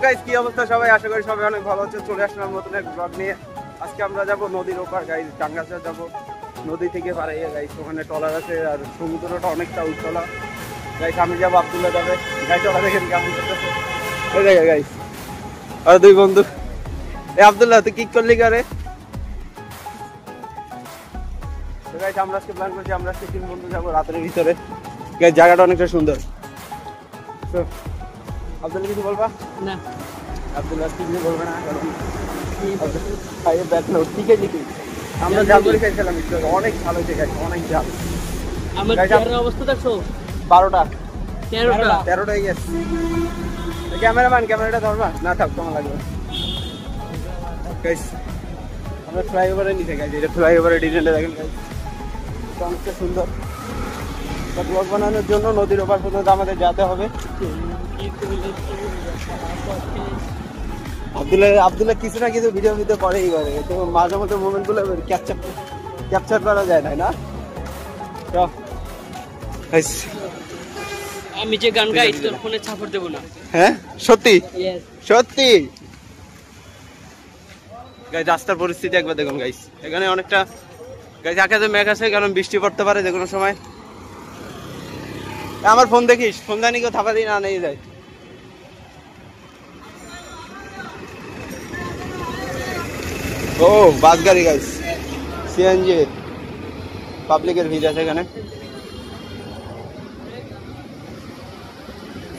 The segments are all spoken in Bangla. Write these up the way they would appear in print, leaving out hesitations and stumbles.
গাইস কি অবস্থা সবাই? আশা করি সবাই অনেক ভালো আছে। চলে আসলাম নতুন এক ব্লগ নিয়ে। আজকে আমরা যাব নদীর ওপার গাইস, টাঙ্গাইল যাব। নদী থেকে পাড়াইয়া গাইস, ওখানে ট্রলার আছে আর সমুদ্রটা অনেকটা উত্তলা গাইস। আমি যাবো, আব্দুল্লাহ যাবে গাইস। ওরা দেখেন কেমন করতেছে, ওই দেখে গাইস। আর দুই বন্ধু, এই আব্দুল্লাহ তুই কি করলি করে? তো গাইস আমরা আজকে প্ল্যান করছি, আমরা আজকে 3 বন্ধু যাবো রাতের ভিতরে গাইস। জায়গাটা অনেকটা সুন্দর। তো আব্দুল্লাহ কিছু বলবা? না আব্দুল্লাহ কিছু বলবে না, কারণ খাইয়ে ব্যাট নো ঠিক আছে। কি আমরা জাল করে খাইছিলাম, অনেক ভালো হয়েছে গাইস, অনেক জাল। আমার জালের অবস্থা দেখছো? 12টা 13টা গেছে। ক্যামেরাম্যান ক্যামেরাটা ধরবা না? থাক, তোমার লাগবে গাইস। আমরা ফ্লাইওভারে নিচে গাইস, এটা ফ্লাইওভারের ডিজাইনটা দেখেন গাইস, অনেকটা সুন্দর। ব্লগ বানানোর জন্য নদীর ওপার পর্যন্ত আমাদের যেতে হবে। আব্দুল্লাহ কিছু না কিছু ভিডিও করেই করে, তো মাঝে মধ্যে মোমেন্ট গুলো ক্যাপচার করা যায় না। আমি যে গান গাই তোর ফোনে ছাপড় দেব না। হ্যাঁ সত্যি সত্যি গাইস। রাস্তার পরিস্থিতি একবার দেখুন গাইস, এখানে অনেকটা গাইস আকাশে মেঘ আছে, কারণ বৃষ্টি পড়তে পারে যে কোনো সময়। আমার ফোন দেখিস, ফোন জানি কেউ থাপা দিয়ে না নিয়ে যায়। ও বাস গাড়ি গাইস, সিএনজি পাবলিকের ভিড় আছে এখানে।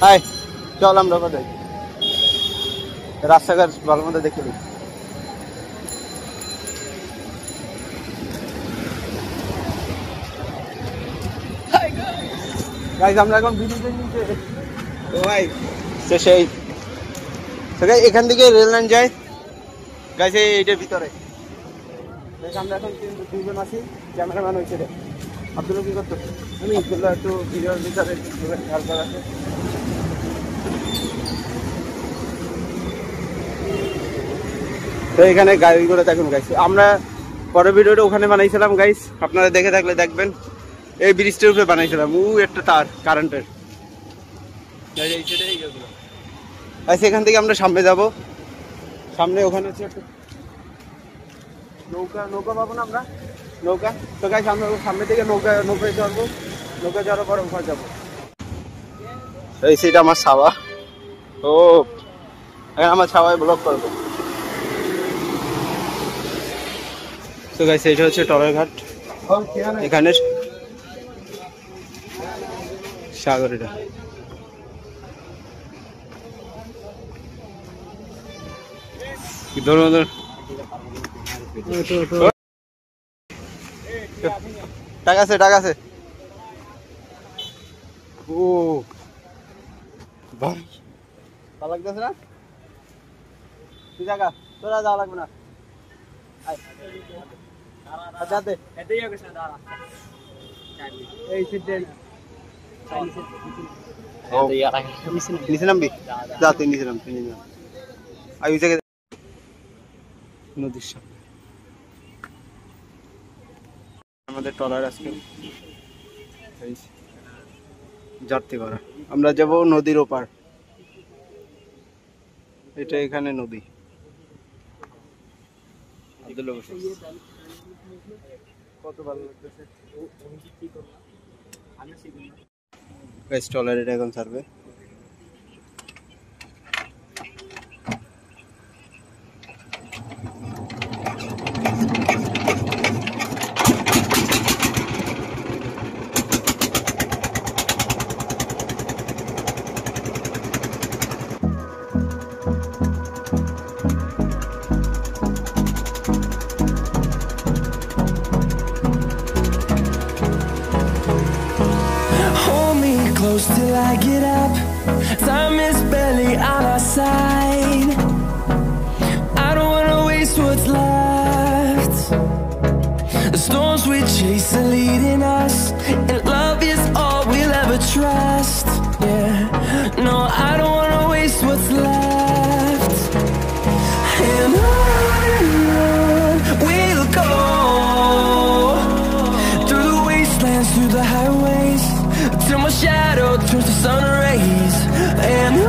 হাই চল আমরা কোথায় রাস্তাঘাট ভালো মতো দেখে নিই। গাইস আমরা এখন ভিডিওতে নিচে। ও ভাই সেই এখান থেকে রেল লাইন যায় গাইস, এইটার ভিতরে। আমরা এখন 3জন আছি, ক্যামেরাম্যান হয়েছে রে। আব্দুল্লাহ কি করতো? আমি আব্দুল্লাহ একটু ভিডিওর ভিতরে খেয়াল করা আছে। তো এখানে গাড়িগুলো দেখুন গাইস, আমরা পরের ভিডিওটা ওখানে বানাইছিলাম গাইস, আপনারা দেখে থাকলে দেখবেন। এই ব্রিজটার উপরে বানাইছিলাম, একটা তার কারেন্টের। এখান থেকে আমরা সামনে যাব, সামনে ওখানে হচ্ছে একটা নৌকা পাবো না আমরা, নৌকা। তো গাইস আমরা সামনে থেকে নৌকায় চড়বো, নৌকা চড়ার পর ওখানে যাবো। এই সেটা আমার ছাওয়া। ও আমার ছাওয়ায় ব্লগ করবো। তো গাইস এইটা হচ্ছে টলার ঘাট, এখানে সাগর। এটা ধরুন টাকা আছে, টাকা আছে। ও ভাই ভালো লাগতেছে না? তুই জায়গা তোরা যাওয়া লাগবে না। নিচে নামবি, যা তুই নিচে নাম, নদীর সামনে আমাদের ট্রলার আজকে যাত্রী করা। আমরা যাব নদীর ওপার, এটা এখানে নদী। কত ভালো লাগতেছে ট্রলার, এটা এখন ছাড়বে। Close till I get up, time is barely on our side. I don't wanna waste what's left. The storms we chase are leading us, and love is all we'll ever trust. Yeah, no, I don't wanna waste what's left. And on we'll go, through the wastelands, through the highways, till my shadow turns to sun rays. And on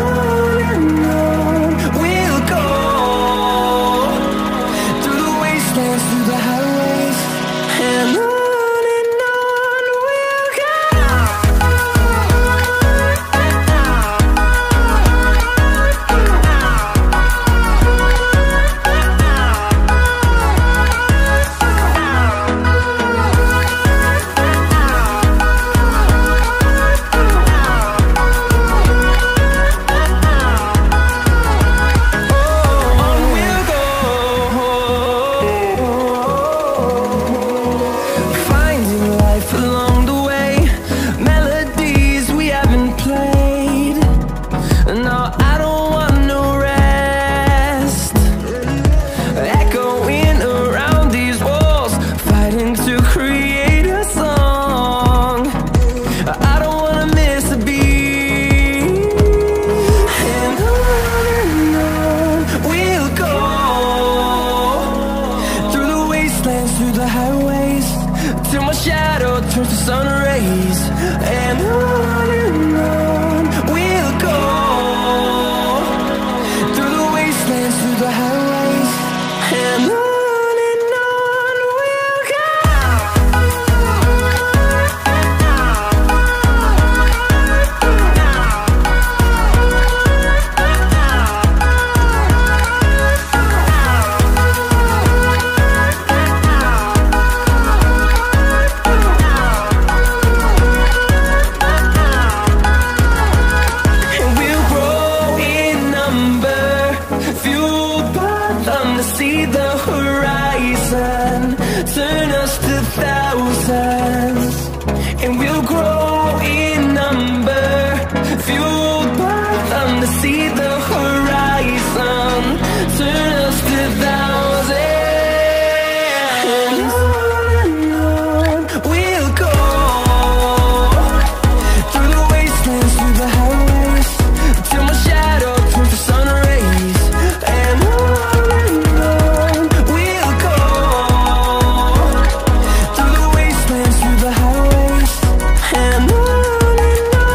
fueled by them to see the horizon, turn us to thousands. And on we'll go, through the wastelands, through the highways, till my shadow turns to sun rays. And on we'll go, through the wastelands, through the highways, and on we'll go.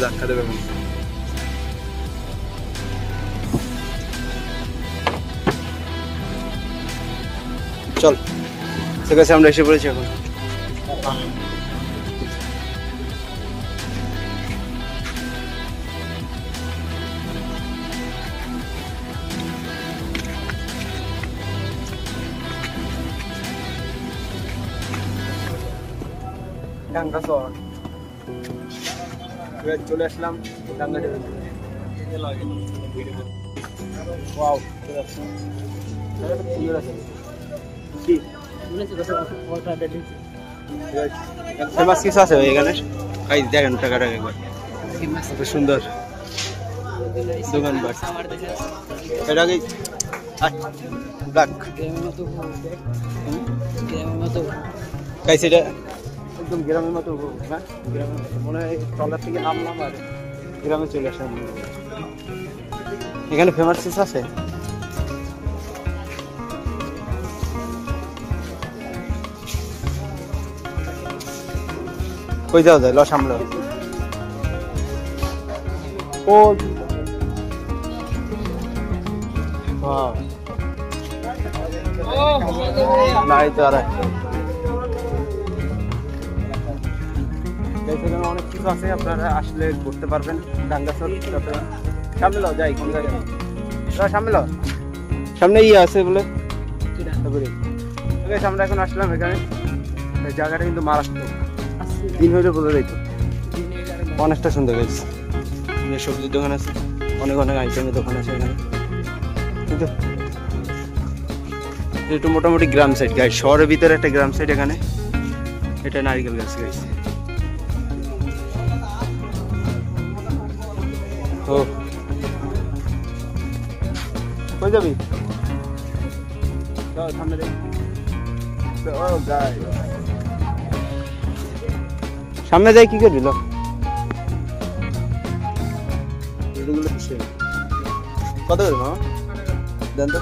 ধাক্কা দেবে চল ঠিক আছে আমরা এসে পড়েছি এখন ডাঙ্গা শহর চলে আসলাম ডাঙ্গা ওয়াও কি ফেমাস কিছু আছে এখানে খাই দেখেন টাকাটা একবার খুব সুন্দর দোকান বাট এটা কি ব্ল্যাক খাই সেটা একদম গ্রামের মতো হ্যাঁ গ্রামের মনে হয় ট্রলার থেকে নামলাম আর গ্রামে চলে আসলাম এখানে ফেমাস কিছু আছে কই যাও যায় ল সামনে ও নাই তো আর এখানে অনেক কিছু আছে, আপনারা আসলে ঘুরতে পারবেন। ডাঙ্গাচর সামনে লাও যাই, কোন জায়গায় সামনে লাও, সামনে ইয়ে আছে বলে। আমরা এখন আসলাম এখানে, জায়গাটা কিন্তু মারাত্মক, দিন হইলে বলে যাইতো, অনেকটা সুন্দর গেছে। সবজির দোকান আছে, অনেক অনেক আইটেমের দোকান আছে এখানে, কিন্তু একটু মোটামুটি গ্রাম সাইড গাছ, শহরের ভিতরে একটা গ্রাম সাইড। এখানে এটা নারিকেল গাছ গাইছে। ও কই যাবি? সামনে দেখ, সামনে যাই কি করবি? কত করে মামা দেন তো?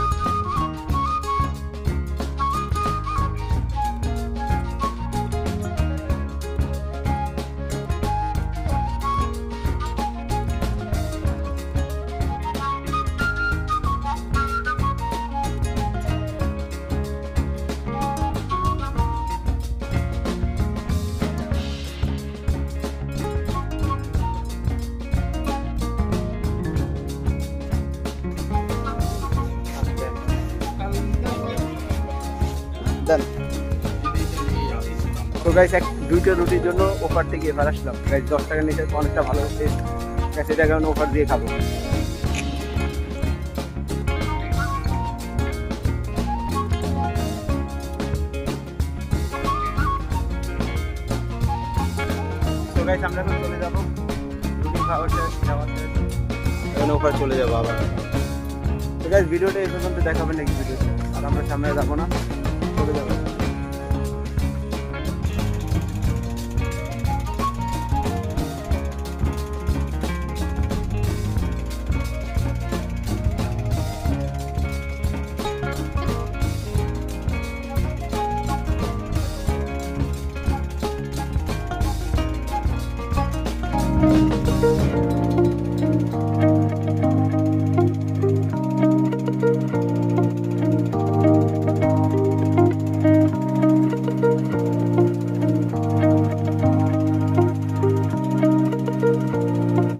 তো গাইস দুইটা রুটির জন্য অফার থেকে এবার আসলাম গাইস, 10 টাকা নিচে অনেকটা ভালো হচ্ছে। এটা কারণে অফার দিয়ে খাবো। তো গাইস আমরা এখন চলে যাবো, রুটি খাওয়া শেষ, এখন অফার চলে যাবো আবার। তো গাইস ভিডিওটা এই পর্যন্ত দেখাবেন নাকি ভিডিওটা, আর আমরা সামনে যাবো না, চলে যাবো।